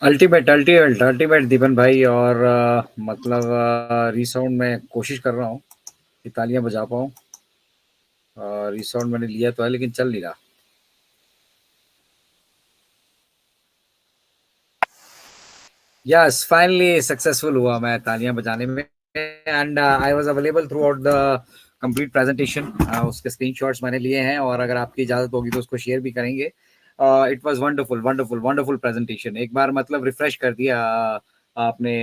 Ultimate ultimate ultimate दीपन भाई। और मतलब रीसाउंड में कोशिश कर रहा हूँ कि तालियां बजा पाऊँ। रीसाउंड मैंने लिया तो है लेकिन चल नहीं रहा। यस, फाइनली सक्सेसफुल हुआ मैं तालियां बजाने में। And I was available through out the complete presentation. उसके स्क्रीनशॉट्स मैंने लिए हैं और अगर आपकी इजाजत होगी तो उसको शेयर भी करेंगे। It was wonderful wonderful wonderful presentation. एक बार मतलब रिफ्रेश कर दिया आपने।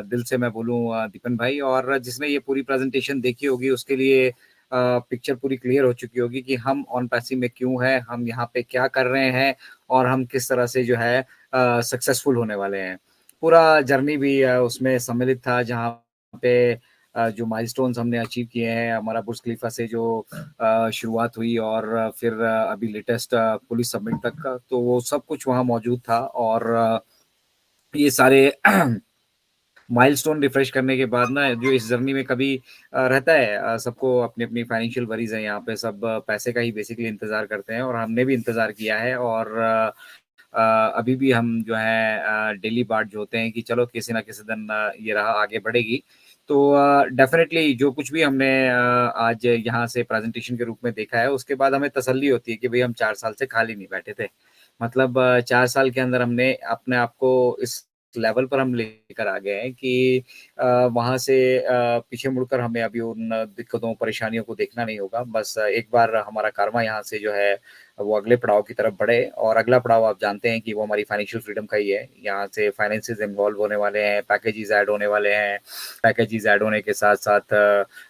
दिल से मैं बोलूँ दीपन भाई, और जिसने ये पूरी प्रेजेंटेशन देखी होगी उसके लिए पिक्चर पूरी क्लियर हो चुकी होगी कि हम ऑन पैसिव में क्यों हैं, हम यहाँ पे क्या कर रहे हैं और हम किस तरह से जो है सक्सेसफुल होने वाले हैं। पूरा जर्नी भी उसमें सम्मिलित था, जहाँ पे जो माइलस्टोन्स हमने अचीव किए हैं, हमारा बुर्ज खलीफा से जो शुरुआत हुई और फिर अभी लेटेस्ट पुलिस सबमिट तक का, तो वो सब कुछ वहाँ मौजूद था। और ये सारे माइलस्टोन रिफ्रेश करने के बाद ना, जो इस जर्नी में कभी रहता है, सबको अपनी अपनी फाइनेंशियल वरीज है, यहाँ पे सब पैसे का ही बेसिकली इंतजार करते हैं और हमने भी इंतजार किया है। और अभी भी हम जो है डेली बाट जो होते हैं कि चलो किसी ना किसी दिन ये राह आगे बढ़ेगी। तो डेफिनेटली जो कुछ भी हमने आज यहाँ से प्रेजेंटेशन के रूप में देखा है, उसके बाद हमें तसल्ली होती है कि भाई हम 4 साल से खाली नहीं बैठे थे। मतलब 4 साल के अंदर हमने अपने आप को इस लेवल पर हम लेकर आ गए हैं कि वहां से पीछे मुड़कर हमें अभी उन दिक्कतों परेशानियों को देखना नहीं होगा। बस एक बार हमारा कारमा यहाँ से जो है वो अगले पड़ाव की तरफ बढ़े, और अगला पड़ाव आप जानते हैं कि वो हमारी फाइनेंशियल फ्रीडम का ही है। यहाँ से फाइनेंसेस इन्वॉल्व होने वाले हैं, पैकेजेस ऐड होने वाले हैं। पैकेजेस ऐड होने के साथ साथ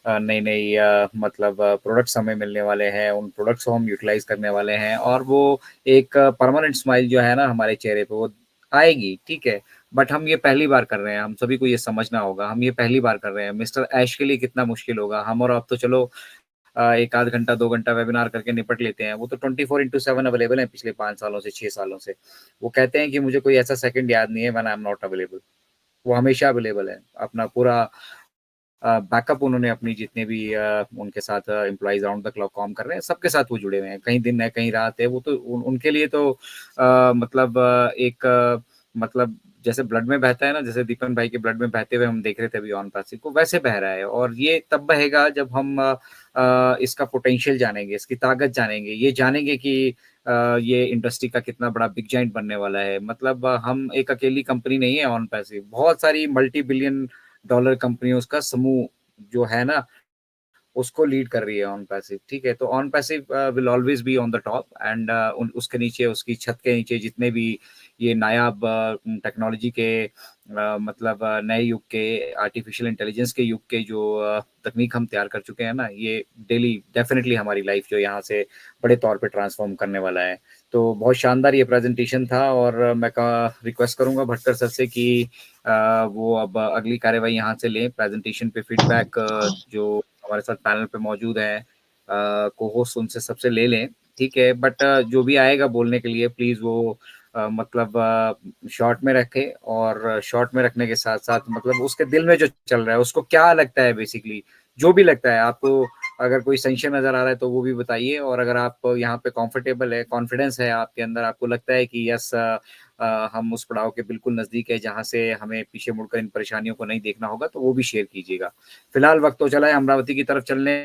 नई नई मतलब प्रोडक्ट्स हमें मिलने वाले हैं, उन प्रोडक्ट्स को हम यूटिलाइज करने वाले हैं, और वो एक परमानेंट स्माइल जो है ना हमारे चेहरे पे वो आएगी। ठीक है, बट हम ये पहली बार कर रहे हैं, हम सभी को ये समझना होगा, हम ये पहली बार कर रहे हैं। मिस्टर ऐश के लिए कितना मुश्किल होगा, हम और आप तो चलो एक आध घंटा 2 घंटा वेबिनार करके निपट लेते हैं। वो तो 24/7 अवेलेबल है पिछले 5 सालों से 6 सालों से। वो कहते हैं कि मुझे कोई ऐसा सेकंड याद नहीं है when I am not available. वो हमेशा अवेलेबल है। अपना पूरा बैकअप उन्होंने अपनी जितने भी उनके साथ एम्प्लॉइज राउंड द क्लॉक काम कर रहे हैं, सबके साथ वो जुड़े हुए हैं। कहीं दिन है कहीं रात है, वो तो उनके लिए तो मतलब एक मतलब जैसे ब्लड में बहता है ना, जैसे दीपन भाई के ब्लड में बहते हुए हम देख रहे थे अभी ऑन पैसिव को, वैसे बह रहा है। और ये तब बहेगा जब हम इसका पोटेंशियल जानेंगे, इसकी ताकत जानेंगे, ये जानेंगे कि ये इंडस्ट्री का कितना बड़ा बिग जाइंट बनने वाला है। मतलब हम एक अकेली कंपनी नहीं है ऑन पैसिव, बहुत सारी मल्टी बिलियन डॉलर कंपनियों का समूह जो है ना, उसको लीड कर रही है ऑन पैसिव। ठीक है, तो on passive will always be on the top. And उसके नीचे, उसकी छत के नीचे जितने भी ये नायाब टेक्नोलॉजी के मतलब नए युग के, आर्टिफिशियल इंटेलिजेंस के युग के जो तकनीक हम तैयार कर चुके हैं ना, ये डेली डेफिनेटली हमारी लाइफ जो यहाँ से बड़े तौर पे ट्रांसफॉर्म करने वाला है। तो बहुत शानदार ये प्रेजेंटेशन था, और मैं रिक्वेस्ट करूंगा भटकर सर से कि वो अब अगली कार्यवाही यहाँ से लें। प्रेजेंटेशन पे फीडबैक जो हमारे साथ पैनल पे मौजूद है को होस्ट, उनसे सबसे ले लें। ठीक है, बट जो भी आएगा बोलने के लिए प्लीज वो मतलब शॉर्ट में रखे, और शॉर्ट में रखने के साथ साथ मतलब उसके दिल में जो चल रहा है, उसको क्या लगता है, बेसिकली जो भी लगता है आपको। अगर कोई संशय नजर आ रहा है तो वो भी बताइए, और अगर आप यहाँ पे कंफर्टेबल है, कॉन्फिडेंस है आपके अंदर, आपको लगता है कि यस हम उस पड़ाव के बिल्कुल नजदीक है जहां से हमें पीछे मुड़कर इन परेशानियों को नहीं देखना होगा, तो वो भी शेयर कीजिएगा। फिलहाल वक्त तो चला है अमरावती की तरफ चलने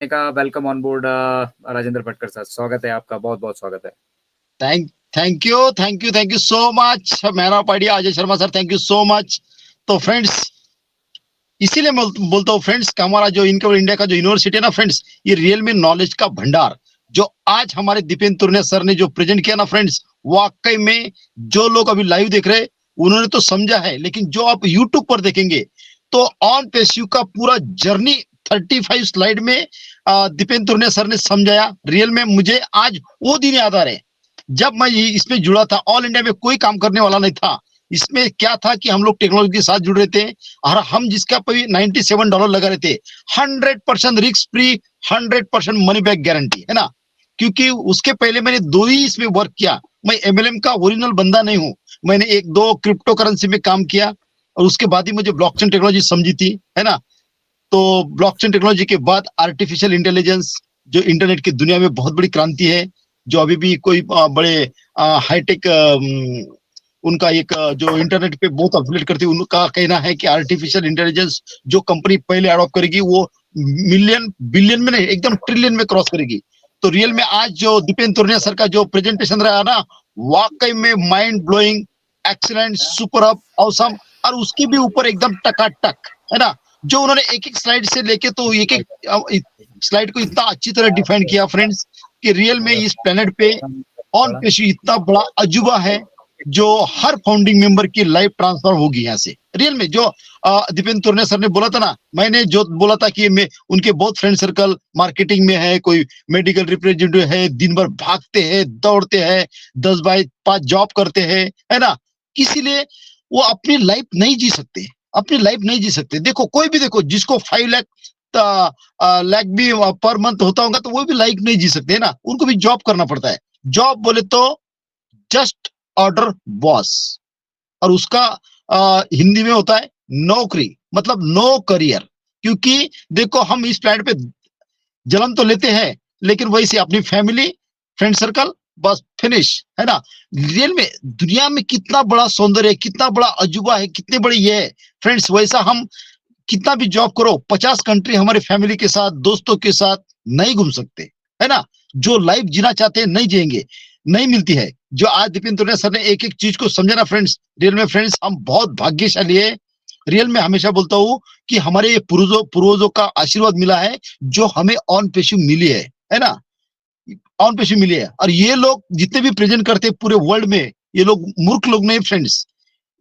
का। Welcome on board Rajendra Bhatkar sahab, स्वागत है आपका, बहुत बहुत स्वागत है। Thank thank you so much मेरा party Ajay Sharma sir, thank you so much. तो फ्रेंड्स, इसीलिए मैं बोलता हूँ फ्रेंड्स कि हमारा जो इनकम इंडिया का जो यूनिवर्सिटी है ना फ्रेंड्स, ये रियल में नॉलेज का भंडार जो आज हमारे दीपेंद्र तुर्ने सर ने जो प्रेजेंट किया ना फ्रेंड्स, वाकई में जो लोग अभी लाइव देख रहे हैं उन्होंने तो समझा है, लेकिन जो आप यूट्यूब पर देखेंगे तो ऑन पेस्यू का पूरा जर्नी 35 स्लाइड में दीपेंद्र तुर्ने सर ने समझाया। रियल में मुझे आज वो दिन याद आ रहे जब मैं इसमें जुड़ा था। ऑल इंडिया में कोई काम करने वाला नहीं था। इसमें क्या था कि हम लोग टेक्नोलॉजी के साथ जुड़ रहे थे, और हम जिसका $97 लगा रहे थे, 100% risk free, 100% money back guarantee है ना। क्योंकि उसके पहले मैंने 2 ही इसमें वर्क किया। मैं एमएलएम का ओरिजिनल बंदा नहीं हूं, मैंने 1-2 क्रिप्टो करेंसी में काम किया, और उसके बाद ही मुझे ब्लॉकचेन टेक्नोलॉजी समझी थी, है ना। तो ब्लॉकचेन टेक्नोलॉजी के बाद आर्टिफिशियल इंटेलिजेंस जो इंटरनेट की दुनिया में बहुत बड़ी क्रांति है, जो अभी भी कोई बड़े हाईटेक उनका एक जो इंटरनेट पे बहुत अपडेट करती है, उनका कहना है कि आर्टिफिशियल इंटेलिजेंस जो कंपनी पहले अडॉप्ट करेगी वो मिलियन बिलियन में नहीं, एकदम ट्रिलियन में क्रॉस करेगी। तो रियल में आज जो दीपेन तुर्निया सर का जो प्रेजेंटेशन रहा ना, वाकई में mind blowing, excellent, super up, awesome, और उसके भी ऊपर एकदम टकाटक, है ना। जो उन्होंने एक एक स्लाइड से लेके तो एक एक स्लाइड को इतना अच्छी तरह डिफाइन किया फ्रेंड्स, कि रियल में इस प्लेनेट पे ऑन पेशी इतना बड़ा अजूबा है जो हर फाउंडिंग मेंबर की लाइफ ट्रांसफर होगी यहाँ से। रियल में जो दीपेन तुर्ने सर ने बोला था ना, मैंने जो बोला था कि मैं उनके बहुत फ्रेंड सर्कल मार्केटिंग में है, कोई मेडिकल रिप्रेजेंटेटिव है, दिन भर भागते हैं, दौड़ते हैं, 10 बाय 5 जॉब करते हैं, है ना। इसीलिए वो अपनी लाइफ नहीं जी सकते, अपनी लाइफ नहीं जी सकते। देखो कोई भी देखो, जिसको 5 लाख भी पर मंथ होता होगा तो वो भी लाइफ नहीं जी सकते, है ना। उनको भी जॉब करना पड़ता है। जॉब बोले तो जस्ट ऑर्डर बॉस, और उसका हिंदी में होता है नौकरी, मतलब नो करियर। क्योंकि देखो हम इस प्लेनेट पे जन्म तो लेते हैं, लेकिन वही से अपनी फैमिली, फ्रेंड सर्कल, बस फिनिश, है ना। रियल में दुनिया में कितना बड़ा सौंदर्य है, कितना बड़ा अजूबा है, कितनी बड़ी ये है फ्रेंड्स। वैसा हम कितना भी जॉब करो, 50 कंट्री हमारे फैमिली के साथ, दोस्तों के साथ नहीं घूम सकते, है ना। जो लाइफ जीना चाहते हैं नहीं जिएंगे, नहीं मिलती है। जो आज दीपेन तुर्ने सर ने एक एक चीज को समझा ना फ्रेंड्स, रियल में फ्रेंड्स हम बहुत भाग्यशाली है। रियल में हमेशा बोलता हूँ कि हमारे ये पूर्वजों का आशीर्वाद मिला है, जो हमें ऑन पेशी मिली है ना, ऑन पेशी मिली है। और ये लोग जितने भी प्रेजेंट करते हैं पूरे वर्ल्ड में, ये लोग मूर्ख लोग नहीं फ्रेंड्स।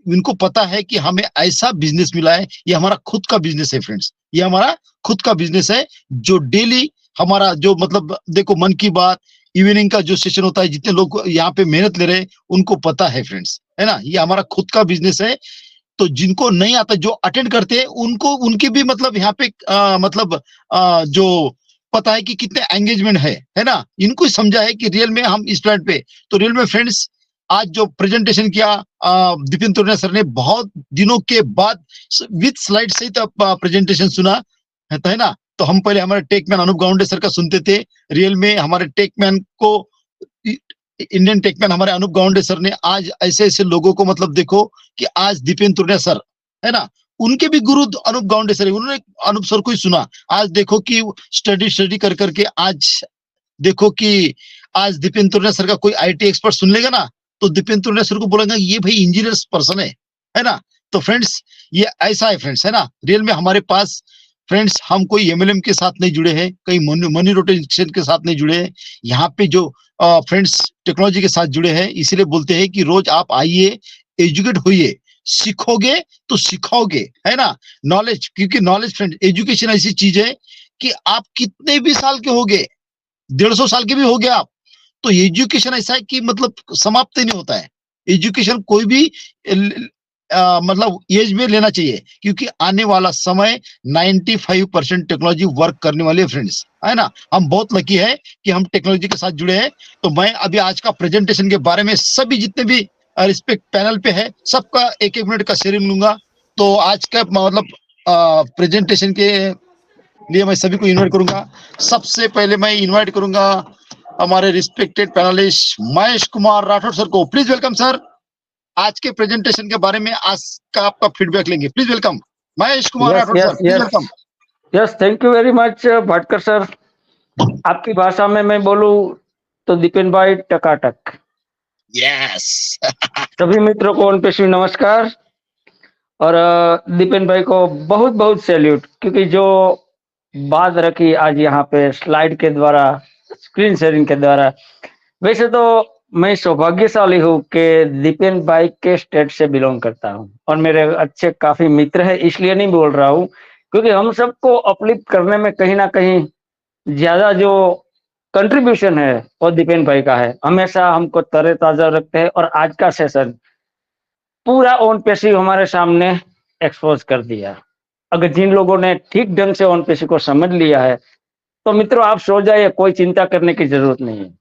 इनको पता है कि हमें ऐसा बिजनेस मिला है, ये हमारा खुद का बिजनेस है फ्रेंड्स, ये हमारा खुद का बिजनेस है। जो डेली हमारा जो मतलब देखो मन की बात इवनिंग का जो सेशन होता है, जितने लोग यहाँ पे मेहनत ले रहे हैं उनको पता है फ्रेंड्स, है ना। ये हमारा खुद का बिजनेस है। तो जिनको नहीं आता, जो अटेंड करते हैं उनको, उनके भी मतलब यहाँ पे जो पता है कि कितने एंगेजमेंट है ना। इनको समझा है कि रियल में हम इस प्लेनेट पे। तो रियल में फ्रेंड्स आज जो प्रेजेंटेशन किया दीपेन तुर्ने सर ने, बहुत दिनों के बाद विद स्लाइड सहित प्रेजेंटेशन सुना है ना। तो हम पहले हमारे टेकमैन अनूप गाउंडे सर का सुनते थे। रियल में हमारे टेकमैन को, इंडियन टेकमैन हमारे अनूप गाउंडे सर ने आज ऐसे ऐसे लोगों को मतलब देखो कि आज दीपेन तुर्ने सर, है ना, उनके भी गुरु अनूप गाउंडे सर, उन्होंने अनूप सर को ही सुना। आज देखो कि स्टडी कर करके आज देखो कि आज दीपेन तुर्ने सर का कोई आईटी एक्सपर्ट सुन लेगा ना, तो दीपेन तुर्ने सर को बोलेगा ये भाई इंजीनियर पर्सन है ना। तो फ्रेंड्स ये ऐसा है फ्रेंड्स, है ना। रियल में हमारे पास फ्रेंड्स हम कोई एमएलएम के साथ नहीं जुड़े हैं, कहीं मनी रोटेशन के साथ नहीं जुड़े हैं। यहाँ पे जो फ्रेंड्स टेक्नोलॉजी के साथ जुड़े हैं, इसीलिए बोलते हैं कि रोज आप आइए, एजुकेट होइए, सीखोगे तो सिखाओगे, है ना। नॉलेज, क्योंकि नॉलेज फ्रेंड, एजुकेशन ऐसी चीज है कि आप कितने भी साल के हो गए, 150 साल के भी हो गए आप, तो एजुकेशन ऐसा है कि मतलब समाप्त ही नहीं होता है। एजुकेशन कोई भी मतलब एज में लेना चाहिए, क्योंकि आने वाला समय 95% टेक्नोलॉजी वर्क करने वाली है फ्रेंड्स, है ना। हम बहुत लकी है कि हम टेक्नोलॉजी के साथ जुड़े हैं। तो मैं अभी आज का प्रेजेंटेशन के बारे में सभी जितने भी रिस्पेक्ट पैनल पे है सबका 1-1 मिनट का शेयरिंग लूंगा। तो आज का मतलब प्रेजेंटेशन के लिए मैं सभी को इन्वाइट करूंगा। सबसे पहले मैं इन्वाइट करूंगा हमारे respected panellist Mahesh Kumar Rathore sir को। Please welcome sir. आज के प्रेजेंटेशन के बारे में आज का आपका फीडबैक लेंगे। Please welcome Mahesh Kumar Rathore sir, please welcome. Yes, thank you very much Bhatkar sir. आपकी भाषा में मैं बोलूं तो दीपेन भाई टकाटक। यस। सभी मित्रों को ऑन पेशी नमस्कार, और दीपेन भाई को बहुत बहुत सैल्यूट, क्योंकि जो बात रखी आज यहाँ पे स्लाइड के द्वारा, स्क्रीन शेयरिंग के द्वारा। वैसे तो मैं सौभाग्यशाली हूँ कि दीपेन भाई के स्टेट से बिलोंग करता हूँ, और मेरे अच्छे काफी मित्र हैं, इसलिए नहीं बोल रहा हूँ क्योंकि हम सबको अपलिफ्ट करने में कहीं ना कहीं ज्यादा जो कंट्रीब्यूशन है वो दीपेन भाई का है। हमेशा हमको तरोताजा रखते हैं, और आज का सेशन पूरा ऑन पेशी हमारे सामने एक्सपोज कर दिया। अगर जिन लोगों ने ठीक ढंग से ऑन पेशी को समझ लिया है तो मित्रों आप सो जाइए, कोई चिंता करने की जरूरत नहीं है।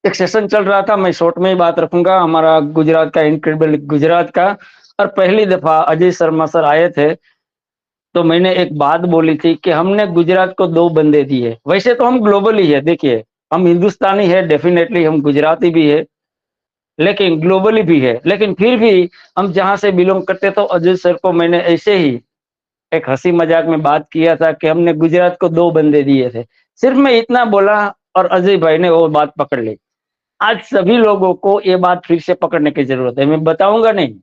एक सेशन चल रहा था, मैं शॉर्ट में ही बात रखूंगा, हमारा गुजरात का, इनक्रेडिबल गुजरात का। और पहली दफा अजय शर्मा सर आए थे तो मैंने एक बात बोली थी कि हमने गुजरात को 2 बंदे दिए। वैसे तो हम ग्लोबल ही है, देखिए हम हिंदुस्तानी है, डेफिनेटली हम गुजराती भी है, लेकिन ग्लोबली भी है। लेकिन फिर भी हम जहां से बिलोंग करते, तो अजय सर को मैंने ऐसे ही एक हंसी मजाक में बात किया था कि हमने गुजरात को 2 बंदे दिए थे। सिर्फ मैं इतना बोला और अजय भाई ने वो बात पकड़ ली। आज सभी लोगों को ये बात फिर से पकड़ने की जरूरत है। मैं बताऊंगा नहीं,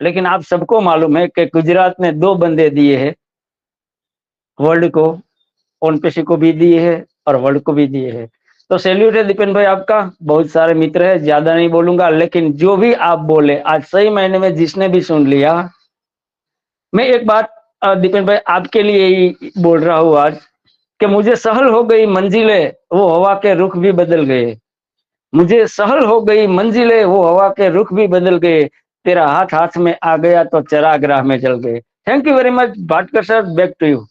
लेकिन आप सबको मालूम है कि गुजरात ने 2 बंदे दिए हैं वर्ल्ड को, ओनपेशी को भी दिए है और वर्ल्ड को भी दिए है। तो सैल्यूट है दीपेन भाई आपका। बहुत सारे मित्र है, ज्यादा नहीं बोलूंगा, लेकिन जो भी आप बोले आज सही मायने में जिसने भी सुन लिया, मैं एक बात दीपेन भाई आपके लिए ही बोल रहा हूँ आज, कि मुझे सहल हो गई मंजिलें, वो हवा के रुख भी बदल गए। मुझे सहल हो गई मंजिलें, वो हवा के रुख भी बदल गए। तेरा हाथ हाथ में आ गया तो चराग राह में जल गए। Thank you very much Bhatkar sir, back to you.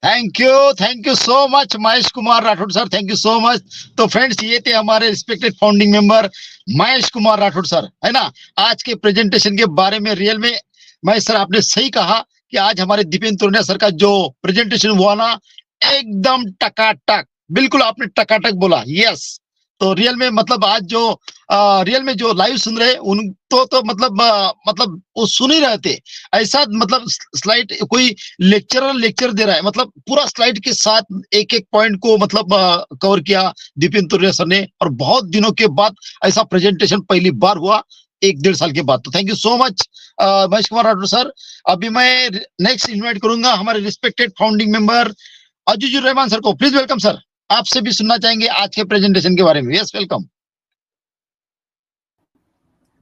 Thank you so much Mahesh Kumar Rathod sir, thank you so much. तो फ्रेंड्स, ये थे हमारे respected founding member Mahesh Kumar Rathod sir, है ना। आज के प्रेजेंटेशन के बारे में रियल में महेश सर आपने सही कहा कि आज हमारे दीपेन तोरनिया सर का जो प्रेजेंटेशन हुआ ना, एकदम टकाटक, बिल्कुल आपने टकाटक बोला, यस। तो रियल में मतलब आज जो रियल में जो लाइव सुन रहे उन तो मतलब वो सुन ही रहे थे। ऐसा मतलब स्लाइड कोई लेक्चर दे रहा है, मतलब पूरा स्लाइड के साथ एक एक पॉइंट को मतलब कवर किया दीपेन तोरनिया सर ने। और बहुत दिनों के बाद ऐसा प्रेजेंटेशन पहली बार हुआ, 1-1.5 साल के बाद। तो thank you so much Mahesh Kumar Rathod sir. अभी मैं नेक्स्ट इन्वाइट करूंगा हमारे respected founding member Azizur Rahman sir को। प्लीज वेलकम सर, आपसे भी सुनना चाहेंगे आज के प्रेजेंटेशन के बारे में। Yes, welcome.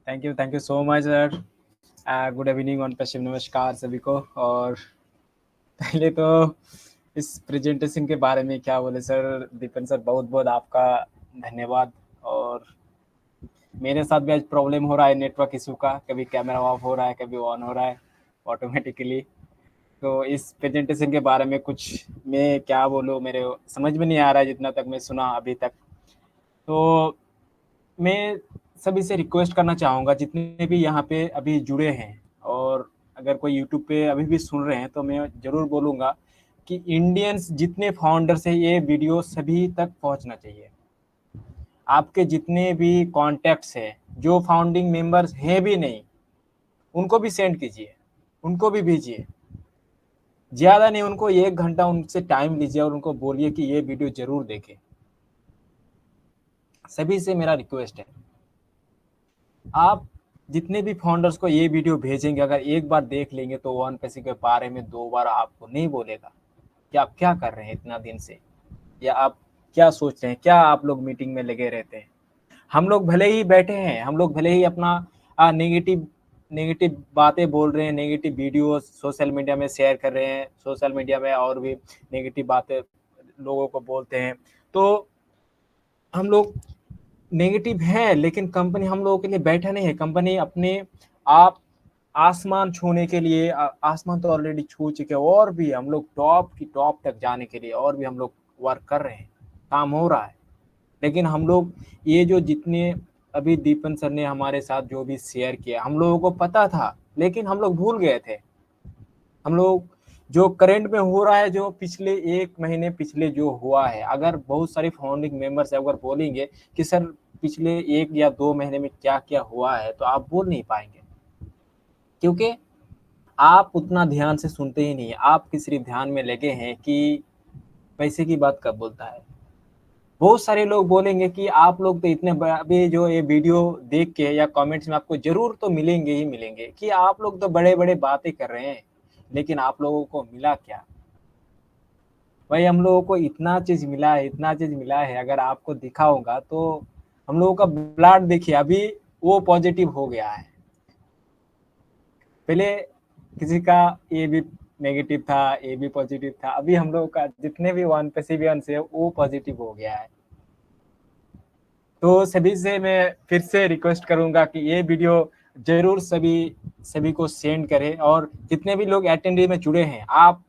Thank you so much sir. Good evening on Paschim, नमस्कार सभी को। और पहले तो इस प्रेजेंटेशन के बारे में क्या बोले सर, दीपन सर बहुत बहुत आपका धन्यवाद। और मेरे साथ भी आज प्रॉब्लम हो रहा है नेटवर्क इशू का, कभी कैमरा ऑफ हो रहा है, कभी ऑन हो रहा है ऑटोमेटिकली। तो इस प्रेजेंटेशन के बारे में कुछ मैं क्या बोलूँ, मेरे समझ में नहीं आ रहा है जितना तक मैं सुना अभी तक। तो मैं सभी से रिक्वेस्ट करना चाहूँगा, जितने भी यहाँ पे अभी जुड़े हैं और अगर कोई यूट्यूब पे अभी भी सुन रहे हैं, तो मैं ज़रूर बोलूँगा कि इंडियंस जितने फाउंडर्स हैं, ये वीडियो सभी तक पहुँचना चाहिए। आपके जितने भी कॉन्टैक्ट्स हैं, जो फाउंडिंग मेंबर्स हैं भी नहीं, उनको भी सेंड कीजिए, उनको भी भेजिए। ज़्यादा नहीं, उनको 1 घंटा उनसे टाइम लीजिए और उनको बोलिए कि ये वीडियो ज़रूर देखें। सभी से मेरा रिक्वेस्ट है, आप जितने भी फाउंडर्स को ये वीडियो भेजेंगे, अगर एक बार देख लेंगे तो ओनपेसी के बारे में 2 बार आपको नहीं बोलेगा कि आप क्या कर रहे हैं इतना दिन से, या आप क्या सोच रहे हैं, क्या आप लोग मीटिंग में लगे रहते हैं। हम लोग भले ही बैठे हैं, हम लोग भले ही अपना नेगेटिव बातें बोल रहे हैं, नेगेटिव वीडियो सोशल मीडिया में शेयर कर रहे हैं, सोशल मीडिया में और भी नेगेटिव बातें लोगों को बोलते हैं। तो हम लोग नेगेटिव है, लेकिन कंपनी हम लोगों के लिए बैठा नहीं है। कंपनी अपने आप आसमान छूने के लिए, आसमान तो ऑलरेडी छू चुके हैं, और भी हम लोग टॉप तक जाने के लिए और भी हम लोग वर्क कर रहे हैं, काम हो रहा है। लेकिन हम लोग ये जो जितने अभी दीपन सर ने हमारे साथ जो भी शेयर किया, हम लोगों को पता था, लेकिन हम लोग भूल गए थे। हम लोग जो करंट में हो रहा है, जो पिछले 1 महीने पिछले जो हुआ है, अगर बहुत सारे फाउंडिंग मेंबर्स अगर बोलेंगे कि सर पिछले 1 या 2 महीने में क्या क्या हुआ है, तो आप बोल नहीं पाएंगे, क्योंकि आप उतना ध्यान से सुनते ही नहीं है। आप सिर्फ ध्यान में लगे हैं कि पैसे की बात कब बोलता है। बहुत सारे लोग बोलेंगे कि आप लोग तो इतने अभी जो ये वीडियो देख के या कमेंट्स में आपको जरूर तो मिलेंगे ही मिलेंगे कि आप लोग तो बड़े बड़े बातें कर रहे हैं, लेकिन आप लोगों को मिला क्या। भाई हम लोगों को इतना चीज मिला है, अगर आपको दिखा होगा तो हम लोगों का ब्लड देखिए, अभी वो पॉजिटिव हो गया है। पहले किसी का ए भी नेगेटिव था, ए भी पॉजिटिव था, अभी हम लोगों का जितने भी OnePassive से वो पॉजिटिव हो गया है। तो सभी से मैं फिर से रिक्वेस्ट करूंगा कि ये वीडियो जरूर सभी को सेंड करें। और जितने भी लोग अटेंडी में जुड़े हैं, आप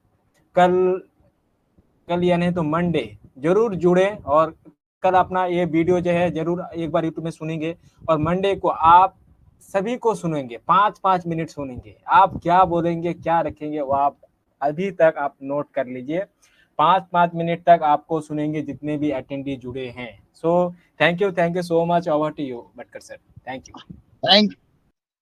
कल या नहीं तो मंडे जरूर जुड़े, और कल अपना ये वीडियो जो है जरूर एक बार यूट्यूब में सुनेंगे, और मंडे को आप सभी को सुनेंगे, 5-5 मिनट सुनेंगे। आप क्या बोलेंगे, क्या रखेंगे, वो आप अभी तक आप नोट कर लीजिए। 5-5 मिनट तक आपको सुनेंगे जितने भी अटेंडी जुड़े हैं, So thank you so much. Over to you, Bhatkar sir. Thank you.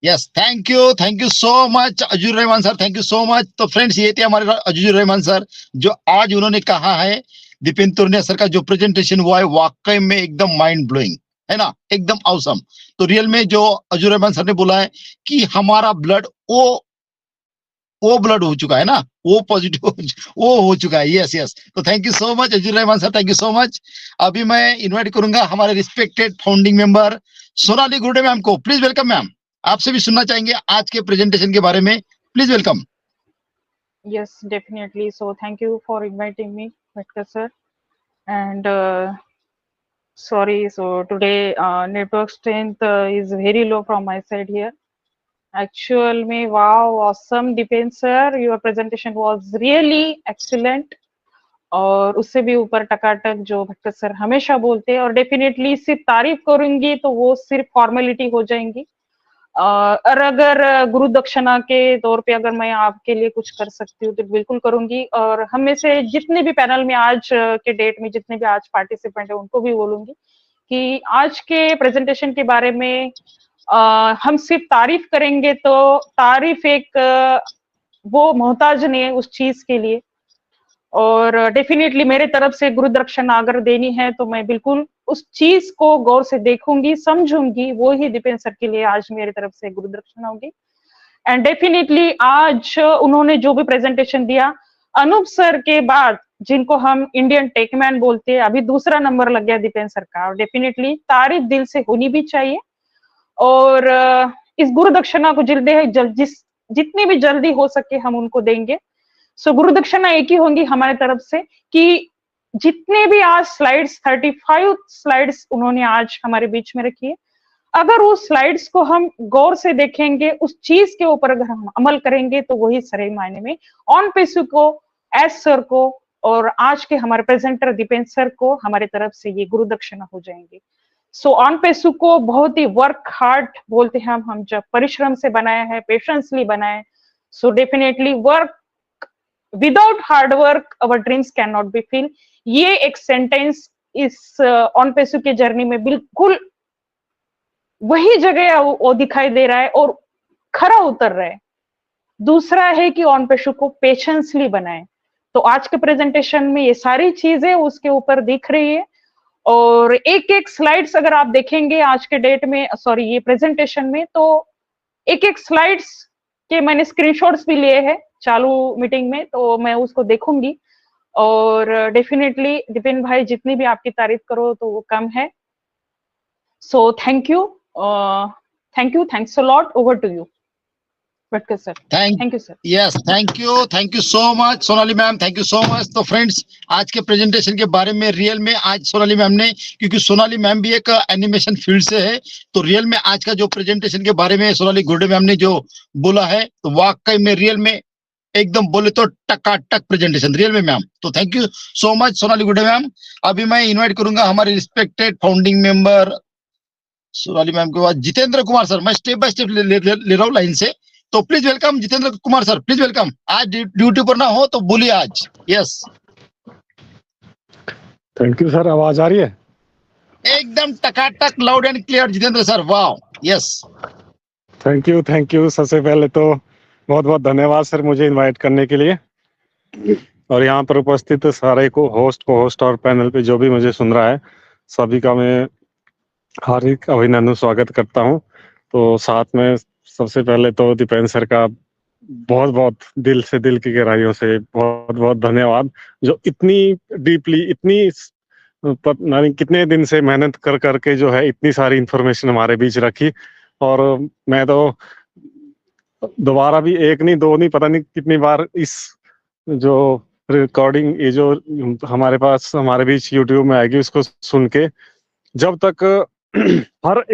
Thank you so much Azur Rahman sir, thank you so much. तो फ्रेंड्स, ये थे हमारे अजूर रहमान सर, जो आज उन्होंने कहा है दीपेन तुर्निया सर का जो प्रेजेंटेशन हुआ है वाकई में एकदम माइंड ब्लोइंग है ना, एकदम ऑसम। तो रियल में जो अजूर रहमान सर ने बोला है कि हमारा ब्लड वो ब्लड हो चुका है ना, वो पॉजिटिव वो हो चुका है। यस यस, तो thank you so much Azur Rahman sir, thank you so much. अभी मैं इनवाइट करूंगा हमारे respected founding member Sonali Gurde ma'am को। प्लीज वेलकम मैम, आपसे भी सुनना चाहेंगे आज के प्रेजेंटेशन के बारे में। Please welcome. Yes, definitely. So thank you for inviting me, Bhatkar sir. And sorry, so today network strength is very low from my side here. Actual में wow, awesome Dipen sir, your presentation was really excellent. और उससे भी ऊपर टकाटक जो Bhattar sir हमेशा बोलते हैं, और डेफिनेटली सिर्फ तारीफ करूंगी तो वो सिर्फ फॉर्मेलिटी हो जाएंगी। और अगर गुरु दक्षिणा के तौर पे अगर मैं आपके लिए कुछ कर सकती हूँ तो बिल्कुल करूंगी। और हम में से जितने भी पैनल में आज के डेट में जितने भी आज पार्टिसिपेंट है उनको भी बोलूंगी कि आज के प्रेजेंटेशन के बारे में हम सिर्फ तारीफ करेंगे तो तारीफ एक वो मोहताज नहीं है उस चीज के लिए। और डेफिनेटली मेरे तरफ से गुरु दक्षिणा अगर देनी है तो मैं बिल्कुल उस चीज को गौर से देखूंगी, समझूंगी, वो ही दीपेन सर के लिए आज मेरी तरफ से गुरु दक्षिणा होगी। एंड डेफिनेटली आज उन्होंने जो भी प्रेजेंटेशन दिया, अनूप सर के बाद जिनको हम इंडियन टेकमैन बोलते हैं, अभी दूसरा नंबर लग गया दीपेन सर का। और डेफिनेटली तारीफ दिल से होनी भी चाहिए। और इस गुरु दक्षिणा को जितनी भी जल्दी हो सके हम उनको देंगे। सो गुरु दक्षिणा एक ही होंगी हमारे तरफ से कि जितने भी आज स्लाइड्स 35 स्लाइड्स उन्होंने आज हमारे बीच में रखी है, अगर उस स्लाइड्स को हम गौर से देखेंगे, उस चीज के ऊपर अगर हम अमल करेंगे तो वही सही मायने में ऑन पेसू को, एस सर को और आज के हमारे प्रेजेंटर दीपेन सर को हमारे तरफ से ये गुरु दक्षिणा हो जाएंगे। सो ऑन पेसू को बहुत ही वर्क हार्ड बोलते हैं हम जब परिश्रम से बनाया है, पेशेंसली बनाया है। So definitely work without hard work our dreams can not be fill. ये एक सेंटेंस इस ऑन पेसू के जर्नी में बिल्कुल वही जगह वो दिखाई दे रहा है और खरा उतर रहा है। दूसरा है कि ऑन पेसू को पेशेंसली बनाए। तो आज के प्रेजेंटेशन में ये सारी चीजें उसके ऊपर दिख रही है। और एक एक स्लाइड्स अगर आप देखेंगे आज के डेट में, सॉरी ये प्रेजेंटेशन में, तो एक एक स्लाइड्स के मैंने स्क्रीनशॉट्स भी लिए हैं चालू मीटिंग में, तो मैं उसको देखूंगी। और डेफिनेटली दीपेन भाई जितनी भी आपकी तारीफ करो तो वो कम है। So thank you, thanks a lot. Over to you Bhatkar sir. Thank you sir. Yes, thank you so much Sonali ma'am, thank you so much. तो फ्रेंड्स, आज के प्रेजेंटेशन के बारे में रियल में आज सोनाली मैम ने, क्योंकि सोनाली मैम भी एक एनिमेशन फील्ड से है, तो रियल में आज का जो प्रेजेंटेशन के बारे में सोनाली गुर्डे मैम ने जो बोला है, तो वाकई में रियल में एकदम बोले तो टकाटक प्रेजेंटेशन रियल में मैम। तो thank you so much Sonali Gurde ma'am. अभी मैं इन्वाइट करूंगा हमारे respected founding member Sonali ma'am के बाद जितेंद्र कुमार सर। मैं स्टेप बाय स्टेप ले रहा हूँ लाइन से, तो please welcome Jitendra Kumar sir, please welcome. आज ड्यूटी पर ना हो तो बोलिए आज। Yes, thank you sir. आवाज आ रही है? एकदम टकाटक loud and clear Jitendra sir, वाह। Yes, thank you. सबसे पहले तो बहुत बहुत धन्यवाद सर मुझे इनवाइट करने के लिए, और यहाँ पर उपस्थित सारे को होस्ट और पैनल पे जो भी मुझे सुन रहा है, सभी का मैं हार्दिक अभिनंदन स्वागत करता हूँ। तो साथ में सबसे पहले तो दीपेन सर का बहुत बहुत दिल से, दिल की गहराइयों से बहुत बहुत धन्यवाद, जो इतनी डीपली, इतनी कितने दिन से मेहनत कर करके जो है इतनी सारी इंफॉर्मेशन हमारे बीच रखी। और मैं तो दोबारा भी एक नहीं, दो नहीं, पता नहीं कितनी बार इस जो रिकॉर्डिंग ये जो हमारे पास हमारे बीच यूट्यूब में आएगी उसको सुन के, जब तक हर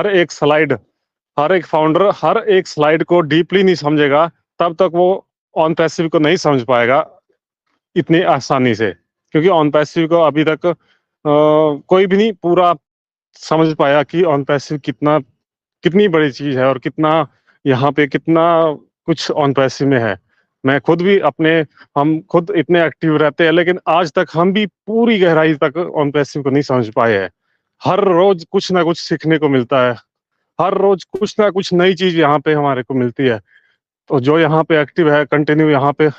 एक स्लाइड, हर एक फाउंडर हर एक स्लाइड को डीपली नहीं समझेगा, तब तक वो ऑन पैसिव को नहीं समझ पाएगा इतनी आसानी से। क्योंकि ऑन पैसिव को अभी तक कोई भी नहीं पूरा समझ पाया कि ऑन पैसिव कितनी बड़ी चीज है और कितना यहाँ पे कितना कुछ ऑन पैसिव में है। मैं खुद भी हम खुद इतने एक्टिव रहते हैं, लेकिन आज तक हम भी पूरी गहराई तक ऑन पैसिव को नहीं समझ पाए हैं। हर रोज कुछ ना कुछ सीखने को मिलता है, हर रोज कुछ ना कुछ नई चीज यहाँ पे हमारे को मिलती है। तो जो यहाँ पे एक्टिव है, कंटिन्यू यहाँ पे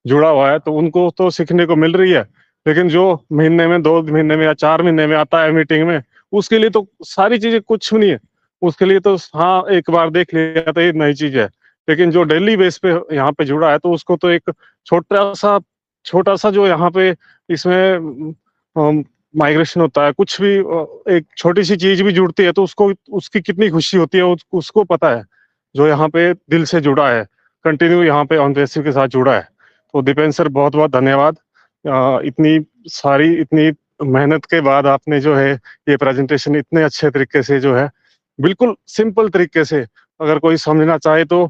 जुड़ा हुआ है, तो उनको तो सीखने को मिल रही है। लेकिन जो महीने में, 2 महीने में या 4 महीने में आता है मीटिंग में, उसके लिए तो सारी चीजें कुछ नहीं है। उसके लिए तो हाँ, एक बार देख लिया तो ये नई चीज है। लेकिन जो डेली बेस पे यहाँ पे जुड़ा है, तो उसको तो एक छोटा सा जो यहाँ पे इसमें माइग्रेशन होता है, कुछ भी एक छोटी सी चीज भी जुड़ती है तो उसको उसकी कितनी खुशी होती है उसको पता है, जो यहाँ पे दिल से जुड़ा है, कंटिन्यू यहाँ पे ऑन पैसिव के साथ जुड़ा है। तो दीपेन सर बहुत बहुत धन्यवाद। इतनी मेहनत के बाद आपने जो है ये प्रेजेंटेशन इतने अच्छे तरीके से जो है, बिल्कुल सिंपल तरीके से, अगर कोई समझना चाहे तो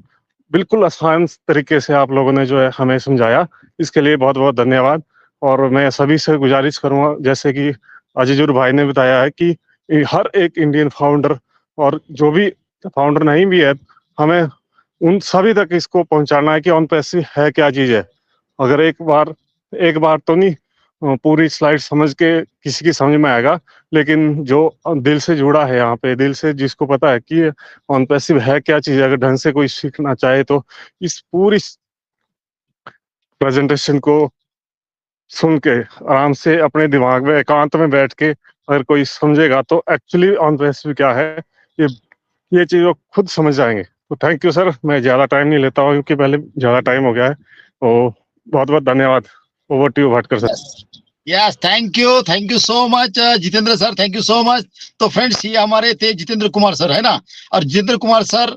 बिल्कुल आसान तरीके से आप लोगों ने जो है हमें समझाया, इसके लिए बहुत बहुत धन्यवाद। और मैं सभी से गुजारिश करूंगा, जैसे कि अजीजुर भाई ने बताया है, कि हर एक इंडियन फाउंडर और जो भी फाउंडर नहीं भी है, हमें उन सभी तक इसको पहुंचाना है कि ऑन पैसिव है क्या चीज है। अगर एक बार तो नहीं पूरी स्लाइड समझ के किसी की समझ में आएगा, लेकिन जो दिल से जुड़ा है यहाँ पे, दिल से जिसको पता है कि ऑन पैसिव है क्या चीज है, अगर ढंग से कोई सीखना चाहे तो इस पूरी प्रेजेंटेशन को सुन के आराम से अपने दिमाग में एकांत में बैठ के अगर कोई समझेगा तो एक्चुअली ऑन पैसिव क्या है, ये चीज वो खुद समझ जाएंगे। तो थैंक यू सर, मैं ज्यादा टाइम नहीं लेता हूँ क्योंकि पहले ज्यादा टाइम हो गया है। तो बहुत बहुत धन्यवाद। Over to you Bhatkar sir. Yes, thank you so much Jitendra sir, thank you so much. तो फ्रेंड्स, ये हमारे थे जितेंद्र कुमार सर, है ना। और जितेंद्र कुमार सर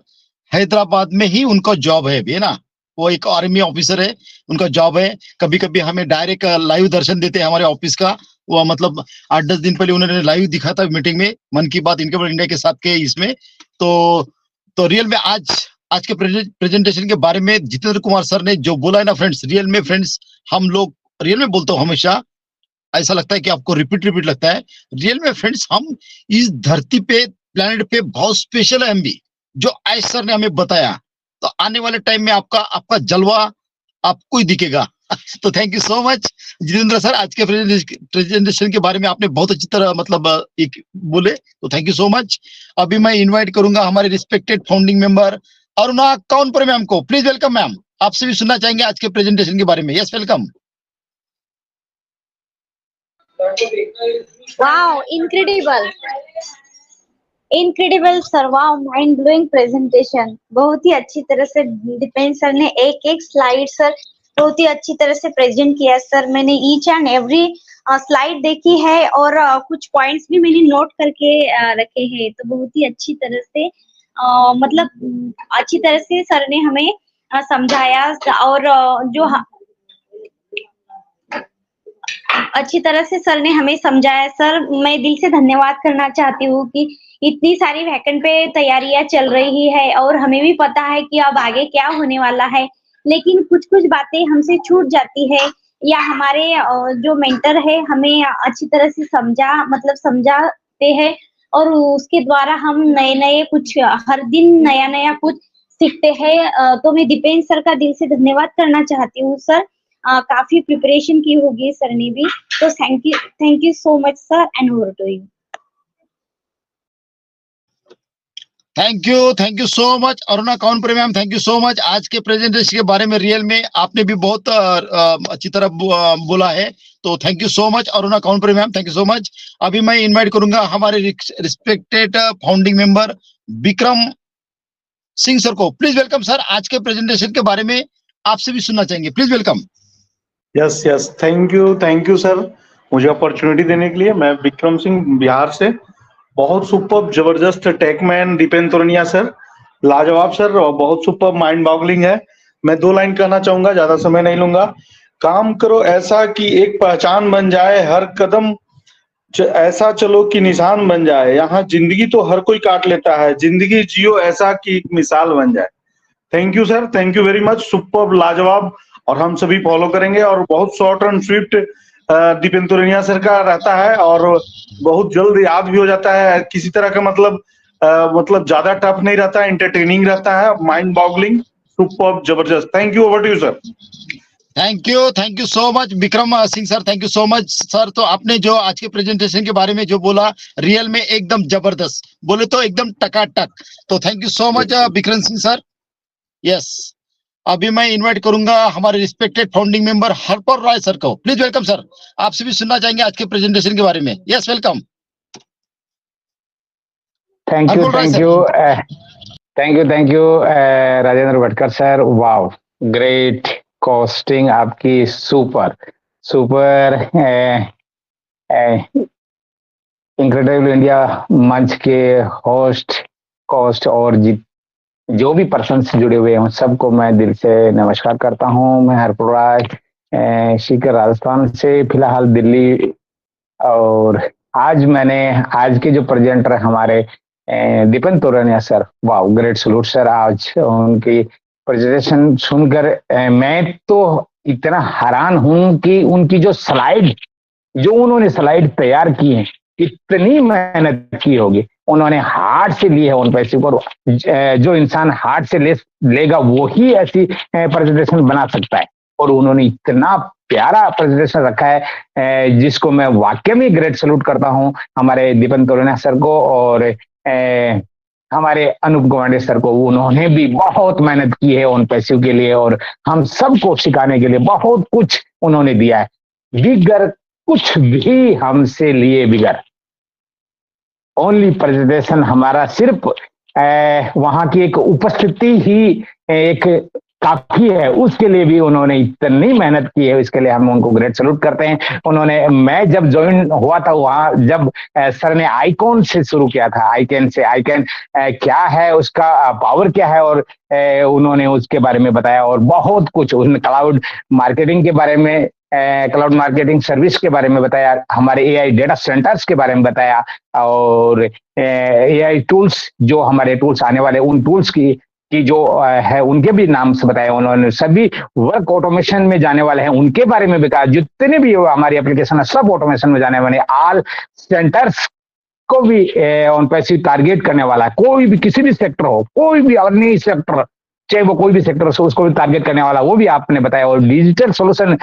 हैदराबाद में ही उनका जॉब है ना, वो एक आर्मी ऑफिसर है, उनका जॉब है। कभी कभी हमें डायरेक्ट लाइव दर्शन देते हैं हमारे ऑफिस का। वो मतलब 8-10 दिन पहले उन्होंने लाइव दिखा था मीटिंग में, मन की बात इनके इंडिया के साथ के इसमें। तो रियल में आज के प्रेजेंटेशन के बारे में जितेंद्र कुमार सर ने जो बोला है ना फ्रेंड्स, रियल में फ्रेंड्स, हम लोग रियल में बोलता हूँ, हमेशा ऐसा लगता है कि आपको रिपीट लगता है। रियल में फ्रेंड्स, हम इस धरती पे, प्लेनेट पे बहुत स्पेशल है हम भी, जो आज सर ने हमें बताया। तो आने वाले टाइम में आपका जलवा आपको ही दिखेगा। तो thank you so much Jitendra sir, आज के प्रेजेंटेशन के बारे में आपने बहुत अच्छी तरह मतलब एक बोले, तो थैंक यू सो मच। अभी मैं इनवाइट करूंगा हमारे respected founding member Aruna Kaunpur ma'am को। प्लीज वेलकम मैम, आपसे भी सुनना चाहेंगे आज के प्रेजेंटेशन के बारे में। Yes, welcome. Wow, incredible sir, wow, mind blowing presentation। बहुत ही अच्छी तरह से दीपेन सर ने एक स्लाइड सर बहुत ही अच्छी तरह से प्रेजेंट किया सर। मैंने ईच एंड एवरी स्लाइड देखी है और कुछ पॉइंट्स भी मैंने नोट करके रखे हैं। तो बहुत ही अच्छी तरह से मतलब अच्छी तरह से सर ने हमें समझाया और जो अच्छी तरह से सर ने हमें समझाया। सर, मैं दिल से धन्यवाद करना चाहती हूँ कि इतनी सारी वैकेंट पे तैयारियां चल रही है और हमें भी पता है कि अब आगे क्या होने वाला है, लेकिन कुछ बातें हमसे छूट जाती है या हमारे जो मेंटर है हमें अच्छी तरह से समझाते हैं और उसके द्वारा हम नए कुछ हर दिन नया कुछ सीखते हैं। तो मैं दीपेन सर का दिल से धन्यवाद करना चाहती हूँ सर। काफी प्रिपरेशन की होगी सर ने भी, तो thank you so much sir and over to you. Thank you so much Aruna Kaunpur ma'am, thank you so much. आज के प्रेजेंटेशन के बारे में रियल में आपने भी बहुत अच्छी तरह बोला है, तो thank you so much Aruna Kaunpur ma'am, thank you so much. अभी मैं इनवाइट करूंगा हमारे respected founding member Vikram Singh sir को। प्लीज वेलकम सर, आज के प्रेजेंटेशन के बारे में आपसे भी सुनना चाहेंगे, please welcome. Yes, thank you sir मुझे अपॉर्चुनिटी देने के लिए। मैं विक्रम सिंह बिहार से। बहुत सुपर जबरदस्त टेकमैन दीपेन तोरनिया सर, लाजवाब सर, और बहुत सुपर माइंड बॉगलिंग है। मैं 2 लाइन कहना चाहूंगा, ज्यादा समय नहीं लूंगा। काम करो ऐसा कि एक पहचान बन जाए, हर कदम ऐसा चलो कि निशान बन जाए। यहाँ जिंदगी तो हर कोई काट लेता है, जिंदगी जियो ऐसा कि एक मिसाल बन जाए। Thank you sir, thank you very much, super लाजवाब, और हम सभी फॉलो करेंगे। और बहुत short and swift Deepen Tornia sir का रहता है और बहुत जल्द याद भी हो जाता है। किसी तरह का मतलब ज्यादा टफ नहीं रहता है, एंटरटेनिंग रहता है, माइंड बॉगलिंग। सुपर जबरदस्त। Thank you, over to you sir. Thank you so much Vikram Singh sir, thank you so much sir. तो आपने जो आज के प्रेजेंटेशन के बारे में जो बोला, रियल में एकदम जबरदस्त, बोले तो एकदम टकाटक। तो thank you so much Vikram Singh sir. Yes, अभी मैं इनवाइट करूंगा हमारे respected founding member Harpar Roy sir को। प्लीज वेलकम सर, आपसे भी सुनना चाहेंगे आज के प्रेजेंटेशन के बारे में। Yes, welcome. Thank you Rajendra Bhatkar sir. Wow, great costing आपकी, सुपर इनक्रेडिबल इंडिया मंच के होस्ट और जो भी पर्सन्स जुड़े हुए हैं सबको मैं दिल से नमस्कार करता हूं। मैं हरपुर सीकर राजस्थान से, फिलहाल दिल्ली। और आज के जो प्रेजेंटर हमारे Deepan Tornia sir, wow, great salute sir. आज उनकी प्रेजेंटेशन सुनकर मैं तो इतना हैरान हूं कि उनकी उन्होंने स्लाइड तैयार की है, कितनी मेहनत की होगी। उन्होंने हार्ट से ली है उन पैसे को। जो इंसान हार्ट से लेगा वो ही ऐसी प्रेजेंटेशन बना सकता है। और उन्होंने इतना प्यारा प्रेजेंटेशन रखा है जिसको मैं वाकई में ग्रेट सैल्यूट करता हूं हमारे दीपन तोरनिया सर को और हमारे अनूप गवांडे सर को। उन्होंने भी बहुत मेहनत की है उन पैसों के लिए और हम सबको सिखाने के लिए बहुत कुछ उन्होंने दिया है, बिगर कुछ भी हमसे लिए बिगर। ओनली प्रेजेंटेशन हमारा सिर्फ वहां की एक उपस्थिति ही एक काफी है, उसके लिए भी उन्होंने इतनी मेहनत की है, इसके लिए हम उनको ग्रेट सैल्यूट करते हैं। मैं जब ज्वाइन हुआ था वहां, जब सर ने आइकॉन से शुरू किया था, आइकॉन क्या है, उसका पावर क्या है, और उन्होंने उसके बारे में बताया और बहुत कुछ उन्होंने क्लाउड मार्केटिंग के बारे में, क्लाउड मार्केटिंग सर्विस के बारे में बताया, हमारे एआई डेटा सेंटर्स के बारे में बताया और एआई टूल्स, जो हमारे टूल्स आने वाले उन टूल्स की जो है उनके भी नाम से बताया उन्होंने। सभी वर्क ऑटोमेशन में जाने वाले हैं उनके बारे में बताया। जितने भी हमारी एप्लीकेशन है सब ऑटोमेशन में जाने वाले, ऑल सेंटर्स को भी ऑन पैसिव टारगेट करने वाला है। कोई भी किसी भी सेक्टर हो, कोई भी अर्निंग सेक्टर, चाहे वो कोई भी सेक्टर हो, उसको भी टारगेट करने वाला, वो भी आपने बताया। और डिजिटल सोल्यूशन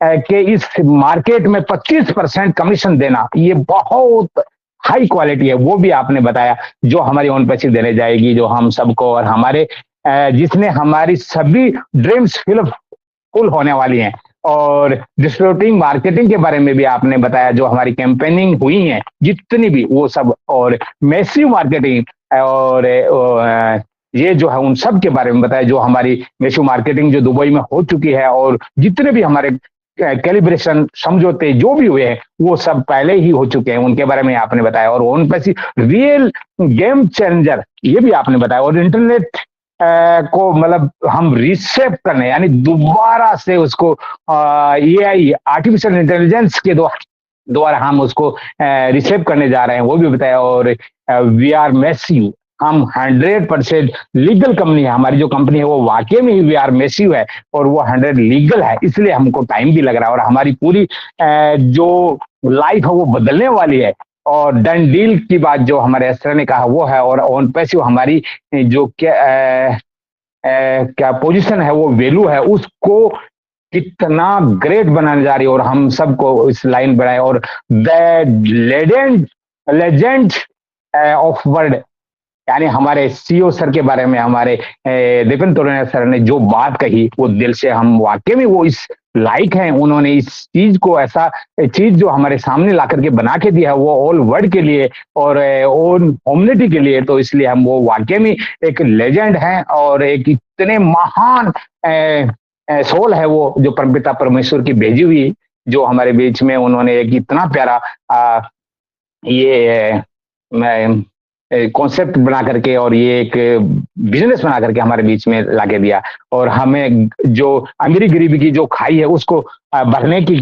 के इस मार्केट में 25% कमीशन देना, ये बहुत हाई क्वालिटी है, वो भी आपने बताया, जो हमारी ऑन पैसिव देने जाएगी, जो हम सबको और हमारे जिसने हमारी सभी ड्रीम्स फुल होने वाली हैं। और डिस्ट्रीब्यूटिंग मार्केटिंग के बारे में भी आपने बताया, जो हमारी कैंपेनिंग हुई है जितनी भी वो सब, और मैसिव मार्केटिंग और ये जो है उन सब के बारे में बताया, जो हमारी मैसिव मार्केटिंग जो दुबई में हो चुकी है और जितने भी हमारे कैलिब्रेशन समझौते जो भी हुए हैं वो सब पहले ही हो चुके हैं, उनके बारे में आपने बताया। और on passive real game changer, ये भी आपने बताया। और इंटरनेट को मतलब हम रिसेप करने, यानी दोबारा से उसको एआई आर्टिफिशियल इंटेलिजेंस के द्वारा हम उसको रिसेप करने जा रहे हैं, वो भी बताया। और वी आर मैसिव, हम 100% लीगल कंपनी है, हमारी जो कंपनी है वो वाकई में ही वी आर मैसिव है और वो 100 लीगल है, इसलिए हमको टाइम भी लग रहा है। और हमारी पूरी जो लाइफ है वो बदलने वाली है। और डन डील की बात जो हमारे एस्टर ने कहा वो है। और ऑन पैसिव हमारी जो क्या पोजीशन है, वो वैल्यू है, उसको कितना ग्रेट बनाने जा रही है और हम सबको इस लाइन बढ़ाए। और द लेजेंड ऑफ वर्ल्ड, यानी हमारे सीईओ सर के बारे में हमारे दीपन तोरनिया सर ने जो बात कही वो दिल से हम वाकई में वो इस लाइक हैं। उन्होंने इस चीज को, ऐसा चीज जो हमारे सामने ला करके बना के दिया है वो ऑल वर्ल्ड के लिए और ओन ह्यूमैनिटी के लिए, तो इसलिए हम वो वाकई में एक लेजेंड हैं और एक इतने महान सोल है वो, जो परमपिता परमेश्वर की भेजी हुई, जो हमारे बीच में उन्होंने एक इतना प्यारा ये कॉन्सेप्ट बना करके और ये एक बिजनेस बना करके हमारे बीच में लाके दिया। और हमें जो अमीरी गरीबी की जो खाई है उसको भरने की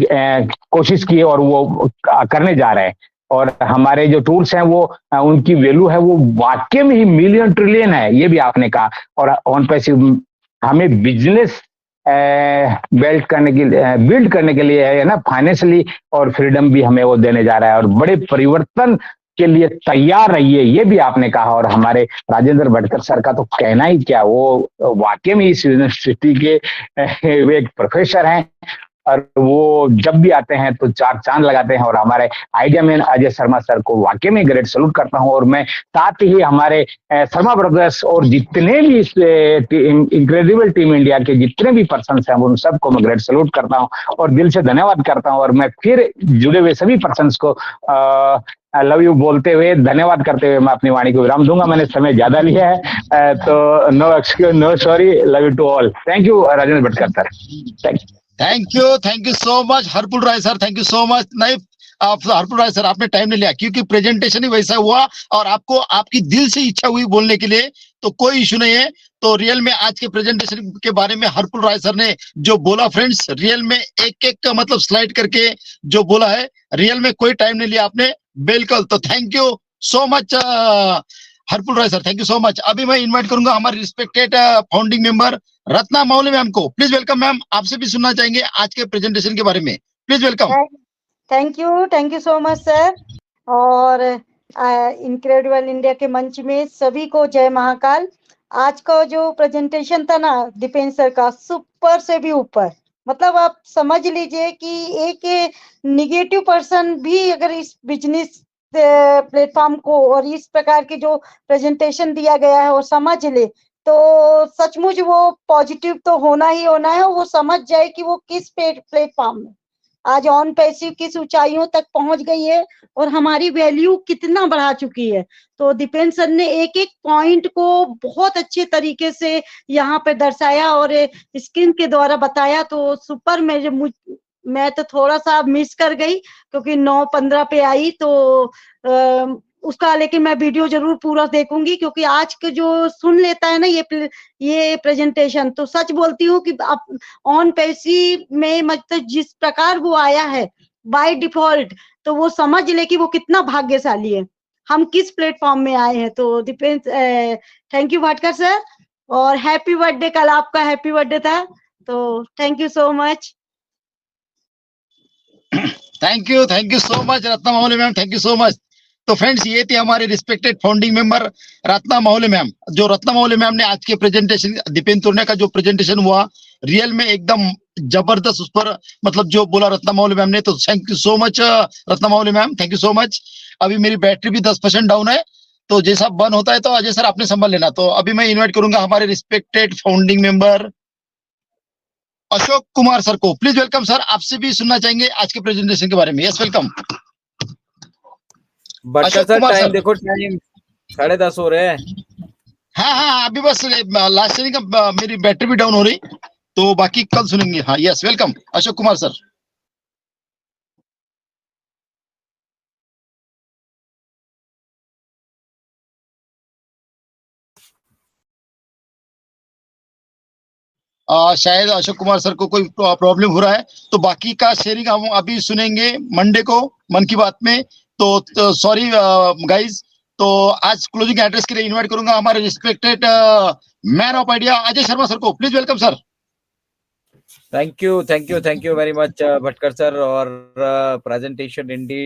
कोशिश की और वो करने जा रहे हैं। और हमारे जो टूल्स हैं वो उनकी वैल्यू है वो वाकई में ही मिलियन ट्रिलियन है, ये भी आपने कहा। और ऑन पैसिव हमें बिजनेस बिल्ड करने के लिए है ना, फाइनेंशियली और फ्रीडम भी हमें वो देने जा रहा है। और बड़े परिवर्तन के लिए तैयार रहिए, ये भी आपने कहा। और हमारे राजेंद्र भटकर सर का तो कहना ही क्या, वो वाकई में इस यूनिवर्सिटी के वे एक प्रोफेसर हैं और वो जब भी आते हैं तो चार चांद लगाते हैं। और हमारे idea man Ajay Sharma sir को वाकई में ग्रेट सैल्यूट करता हूं। और मैं साथ ही हमारे शर्मा ब्रदर्स और जितने भी इनक्रेडिबल टीम इंडिया के जितने भी पर्सन हैं उन सबको मैं ग्रेट सैल्यूट करता हूं और दिल से धन्यवाद करता हूं। और मैं फिर जुड़े हुए सभी पर्सन को लव यू बोलते हुए, धन्यवाद करते हुए मैं अपनी वाणी को विराम दूंगा। मैंने समय ज्यादा लिया है तो no excuse, no sorry, love you to all. Thank you Rajendra Bhatkar sir. Thank you so much Harpul Rai sir, thank you so much. नहीं आप हरपुल राय सर, आपने टाइम नहीं लिया क्योंकि प्रेजेंटेशन ही वैसा हुआ और आपको आपकी दिल से इच्छा हुई बोलने के लिए, तो कोई इशू नहीं है। तो रियल में आज के प्रेजेंटेशन के बारे में हरपुल राय सर ने जो बोला फ्रेंड्स, रियल में एक एक का मतलब स्लाइड करके जो बोला है, रियल में कोई टाइम नहीं लिया आपने, बिल्कुल। तो thank you so much Harpul Rai sir, thank you so much. अभी मैं इन्वाइट करूंगा हमारे respected founding member Ratna Mauli ma'am को। प्लीज वेलकम मैम, आपसे भी सुनना चाहेंगे आज के प्रेजेंटेशन के बारे में, please welcome. Thank you so much sir. और इनक्रेडिबल इंडिया के मंच में सभी को जय महाकाल। आज का जो प्रेजेंटेशन था ना दीपेन सर का, सुपर से भी ऊपर, मतलब आप समझ लीजिए कि एक निगेटिव पर्सन भी अगर इस बिजनेस प्लेटफॉर्म को और इस प्रकार की जो प्रेजेंटेशन दिया गया है वो समझ ले तो सचमुच वो पॉजिटिव तो होना ही होना है। वो समझ जाए कि वो किस प्लेटफॉर्म में आज ऑन पैसिव किस ऊंचाइयों तक पहुंच गई है और हमारी वैल्यू कितना बढ़ा चुकी है। तो दीपेन सर ने एक एक पॉइंट को बहुत अच्छे तरीके से यहाँ पे दर्शाया और स्क्रीन के द्वारा बताया। तो सुपर। मैं तो थोड़ा सा मिस कर गई क्योंकि 9:15 पे आई तो उसका, लेकिन मैं वीडियो जरूर पूरा देखूंगी क्योंकि आज के जो सुन लेता है ना ये प्रेजेंटेशन, तो सच बोलती हूँ कि आप ऑन पैसी में मतलब जिस प्रकार वो आया है बाय डिफॉल्ट, तो वो समझ ले कि वो कितना भाग्यशाली है, हम किस प्लेटफॉर्म में आए हैं। तो depend. Thank you Bhatkar sir और हैप्पी बर्थडे। कल आपका हैप्पी बर्थडे था, तो thank you so much. Thank you so much Ratna Mahule ma'am, thank you so much. तो फ्रेंड्स ये थी हमारे रिस्पेक्टेड फाउंडिंग मेंबर रत्ना माहुले मैम। जो रत्ना माहुले मैम ने आज के प्रेजेंटेशन, दीपेन तुर्ने का जो प्रेजेंटेशन हुआ रियल में एकदम जबरदस्त, उस पर मतलब जो बोला रत्ना माहुले मैम ने, तो thank you so much Ratna Mahule ma'am, thank you so much. अभी मेरी बैटरी भी 10% डाउन है, तो जैसा बंद होता है तो अजय सर आपने संभाल लेना। तो अभी मैं इन्वाइट करूंगा हमारे respected founding member Ashok Kumar sir को। प्लीज वेलकम सर, आपसे भी सुनना चाहेंगे आज के प्रेजेंटेशन के बारे में। Yes welcome. Bhatkar sir time देखो, टाइम 10:30 हो रहे हैं। हाँ अभी बस लास्ट सेटिंग का मेरी बैटरी भी डाउन हो रही, तो बाकी कल सुनेंगे। हाँ yes welcome Ashok Kumar sir. शायद अशोक कुमार सर को कोई प्रॉब्लम हो रहा है, तो बाकी का शेयरिंग हम अभी सुनेंगे मंडे को मन की बात में। तो सॉरी गाइज। तो आज क्लोजिंग एड्रेस के लिए इनवाइट करूंगा हमारे respected man of idea Ajay Sharma sir को। Please welcome sir. Thank you very much Bhatkar sir. और प्रेजेंटेशन इंडी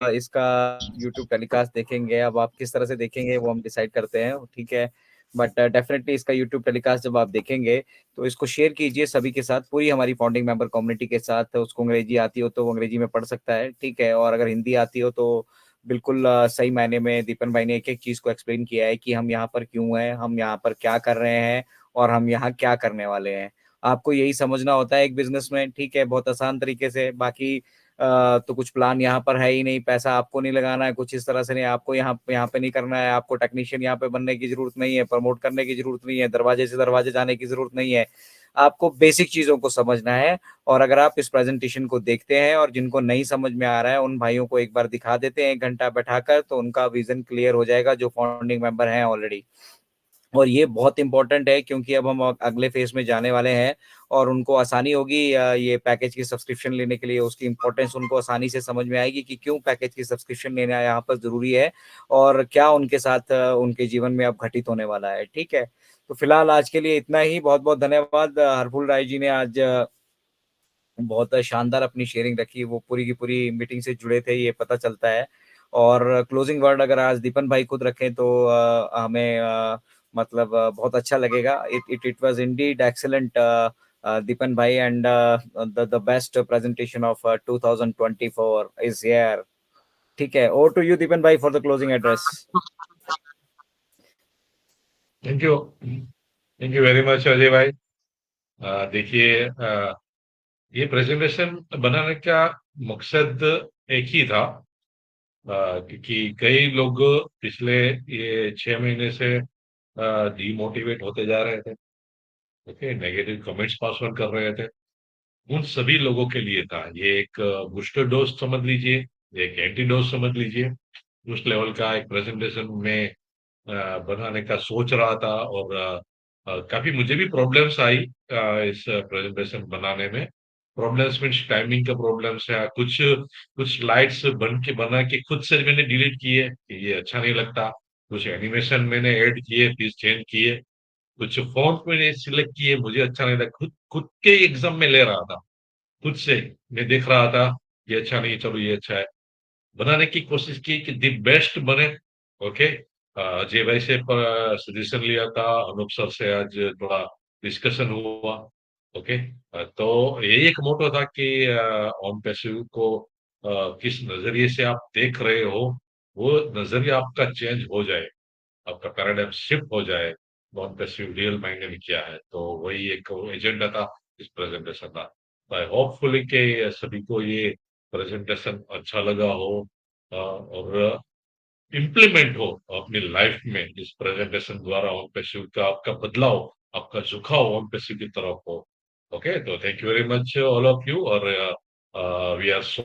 इसका यूट्यूब टेलीकास्ट देखेंगे, अब आप किस तरह से देखेंगे वो हम डिसाइड करते हैं, ठीक है। बट डेफिनेटली इसका यूट्यूब टेलीकास्ट जब आप देखेंगे तो इसको शेयर कीजिए सभी के साथ, पूरी हमारी फाउंडिंग मेंबर कम्युनिटी के साथ। उसको अंग्रेजी आती हो तो वो अंग्रेजी में पढ़ सकता है, ठीक है। और अगर हिंदी आती हो तो बिल्कुल सही मायने में दीपन भाई ने एक एक चीज को एक्सप्लेन किया है कि हम यहाँ पर क्यों हैं, हम यहाँ पर क्या कर रहे हैं और हम यहाँ क्या करने वाले हैं। आपको यही समझना होता है एक बिजनेस में, ठीक है, बहुत आसान तरीके से। बाकी तो कुछ प्लान यहाँ पर है ही नहीं, पैसा आपको नहीं लगाना है कुछ इस तरह से, नहीं आपको यहाँ पे नहीं करना है, आपको टेक्नीशियन यहाँ पे बनने की जरूरत नहीं है, प्रमोट करने की जरूरत नहीं है, दरवाजे से दरवाजे जाने की जरूरत नहीं है। आपको बेसिक चीजों को समझना है। और अगर आप इस प्रेजेंटेशन को देखते हैं और जिनको नहीं समझ में आ रहा है उन भाइयों को एक बार दिखा देते हैं 1 घंटा बैठाकर, तो उनका विजन क्लियर हो जाएगा जो फाउंडिंग मेंबर हैं ऑलरेडी। और ये बहुत इंपॉर्टेंट है क्योंकि अब हम अगले फेज में जाने वाले हैं और उनको आसानी होगी ये पैकेज की सब्सक्रिप्शन लेने के लिए। उसकी इंपॉर्टेंस उनको आसानी से समझ में आएगी कि क्यों पैकेज की सब्सक्रिप्शन लेना यहाँ पर जरूरी है और क्या उनके साथ उनके जीवन में अब घटित होने वाला है, ठीक है। तो फिलहाल आज के लिए इतना ही। बहुत बहुत धन्यवाद। हरफुल राय जी ने आज बहुत शानदार अपनी शेयरिंग रखी, वो पूरी की पूरी मीटिंग से जुड़े थे, ये पता चलता है। और क्लोजिंग वर्ड अगर आज दीपन भाई खुद रखें तो हमें मतलब बहुत अच्छा लगेगा. इट वाज इंडीड एक्सीलेंट दीपन भाई, and the best presentation of 2024 is here. ठीक है, ओवर टू यू दीपन भाई for the closing address. Thank you very much Ajay भाई. देखिए, ये प्रेजेंटेशन बनाने का मकसद एक ही था, क्योंकि कई लोग पिछले ये 6 महीने से डिमोटिवेट होते जा रहे थे. Okay, negative comments pass on कर रहे थे. उन सभी लोगों के लिए था ये. एक बूस्टर डोज समझ लीजिए, एक एंटी डोज समझ लीजिए. उस लेवल का एक प्रेजेंटेशन में बनाने का सोच रहा था. और काफी मुझे भी प्रॉब्लम्स आई इस प्रेजेंटेशन बनाने में. प्रॉब्लम्स मीन्स टाइमिंग का प्रॉब्लम्स है. कुछ स्लाइड्स बना के खुद से मैंने डिलीट किए कि ये अच्छा नहीं लगता. कुछ एनिमेशन मैंने ऐड किए, फिर चेंज किए. कुछ फॉन्ट मैंने सिलेक्ट किए, मुझे अच्छा नहीं लगा. खुद के एग्जाम में ले रहा था, खुद से मैं देख रहा था ये अच्छा नहीं, चलो ये अच्छा है. बनाने की कोशिश की कि दी बेस्ट बने. ओके, अजय भाई से सजेशन लिया था, अनूप सर से आज थोड़ा डिस्कशन हुआ. ओके, तो यही एक मोटो था कि ऑन पैसिव को किस नजरिए से आप देख रहे हो, वो नजरिया आपका चेंज हो जाए, आपका पैराडाइम शिफ्ट हो जाए. नॉन पैसिव रियल मायने में क्या है, तो वही एक एजेंडा था इस प्रेजेंटेशन का. आई होपफुली के सभी को ये प्रेजेंटेशन अच्छा लगा हो और इम्प्लीमेंट हो अपनी लाइफ में. इस प्रेजेंटेशन द्वारा ऑन पैसिव का आपका बदलाव, आपका झुकाव ऑन पैसिव की तरफ हो. ओके, तो thank you very much all of you. और वी आर सो